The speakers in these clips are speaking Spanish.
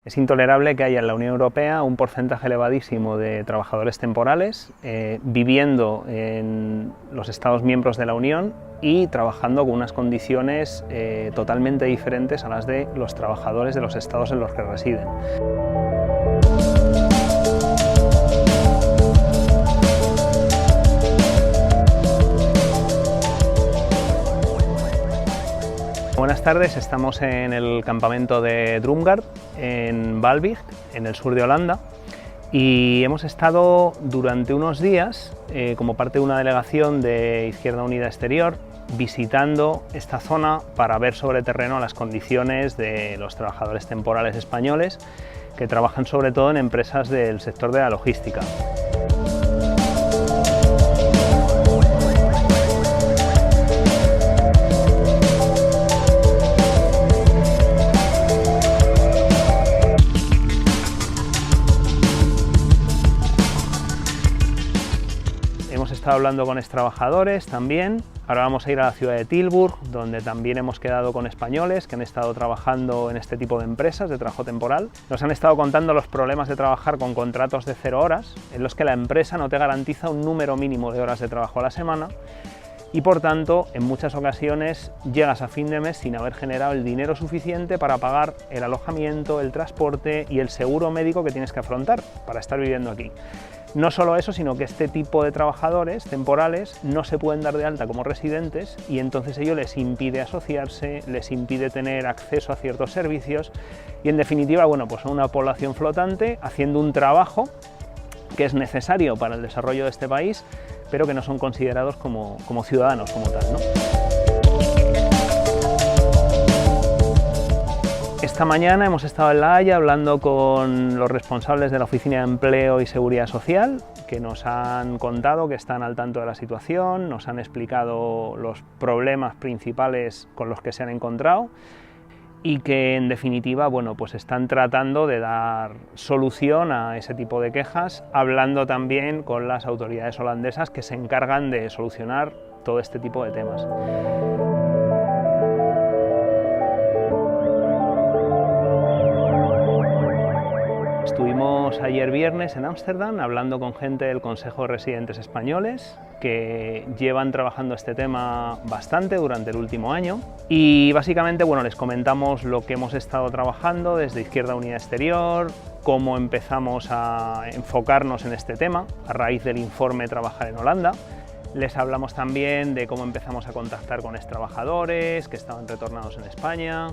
Es intolerable que haya en la Unión Europea un porcentaje elevadísimo de trabajadores temporales viviendo en los Estados miembros de la Unión y trabajando con unas condiciones totalmente diferentes a las de los trabajadores de los Estados en los que residen. Buenas tardes, estamos en el campamento de Drumgaard, en Valbig, en el sur de Holanda, y hemos estado durante unos días, como parte de una delegación de Izquierda Unida Exterior, visitando esta zona para ver sobre terreno las condiciones de los trabajadores temporales españoles que trabajan sobre todo en empresas del sector de la logística. Hemos estado hablando con extrabajadores también. Ahora vamos a ir a la ciudad de Tilburg, donde también hemos quedado con españoles que han estado trabajando en este tipo de empresas de trabajo temporal. Nos han estado contando los problemas de trabajar con contratos de 0 horas, en los que la empresa no te garantiza un número mínimo de horas de trabajo a la semana y por tanto en muchas ocasiones llegas a fin de mes sin haber generado el dinero suficiente para pagar el alojamiento, el transporte y el seguro médico que tienes que afrontar para estar viviendo aquí. No solo eso, sino que este tipo de trabajadores temporales no se pueden dar de alta como residentes y entonces ello les impide asociarse, les impide tener acceso a ciertos servicios y en definitiva, bueno, pues son una población flotante haciendo un trabajo que es necesario para el desarrollo de este país, pero que no son considerados como ciudadanos como tal, ¿no? Esta mañana hemos estado en La Haya hablando con los responsables de la Oficina de Empleo y Seguridad Social, que nos han contado que están al tanto de la situación, nos han explicado los problemas principales con los que se han encontrado y que en definitiva, bueno, pues están tratando de dar solución a ese tipo de quejas, hablando también con las autoridades holandesas que se encargan de solucionar todo este tipo de temas. Estuvimos ayer viernes en Ámsterdam hablando con gente del Consejo de Residentes Españoles que llevan trabajando este tema bastante durante el último año y básicamente, bueno, les comentamos lo que hemos estado trabajando desde Izquierda Unida Exterior, cómo empezamos a enfocarnos en este tema a raíz del informe Trabajar en Holanda. Les hablamos también de cómo empezamos a contactar con extrabajadores que estaban retornados en España,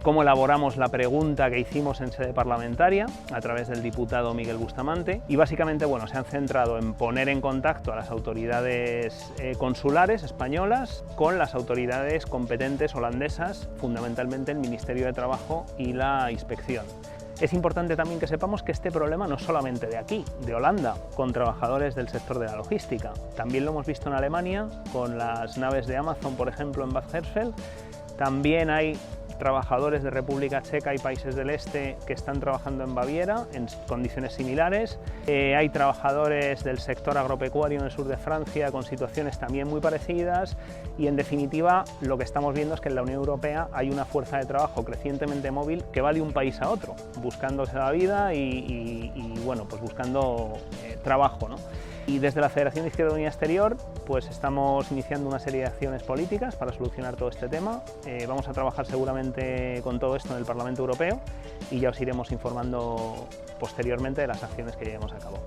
cómo elaboramos la pregunta que hicimos en sede parlamentaria a través del diputado Miguel Bustamante y básicamente, bueno, se han centrado en poner en contacto a las autoridades consulares españolas con las autoridades competentes holandesas, fundamentalmente el Ministerio de Trabajo y la Inspección. Es importante también que sepamos que este problema no es solamente de aquí, de Holanda, con trabajadores del sector de la logística. También lo hemos visto en Alemania, con las naves de Amazon, por ejemplo, en Bad Hersfeld. También hay trabajadores de República Checa y países del este que están trabajando en Baviera en condiciones similares. Hay trabajadores del sector agropecuario en el sur de Francia con situaciones también muy parecidas y en definitiva lo que estamos viendo es que en la Unión Europea hay una fuerza de trabajo crecientemente móvil que va de un país a otro buscándose la vida y bueno, pues buscando trabajo, ¿no? Y desde la Federación de Izquierda Unida Exterior pues estamos iniciando una serie de acciones políticas para solucionar todo este tema. Vamos a trabajar seguramente con todo esto en el Parlamento Europeo y ya os iremos informando posteriormente de las acciones que llevemos a cabo.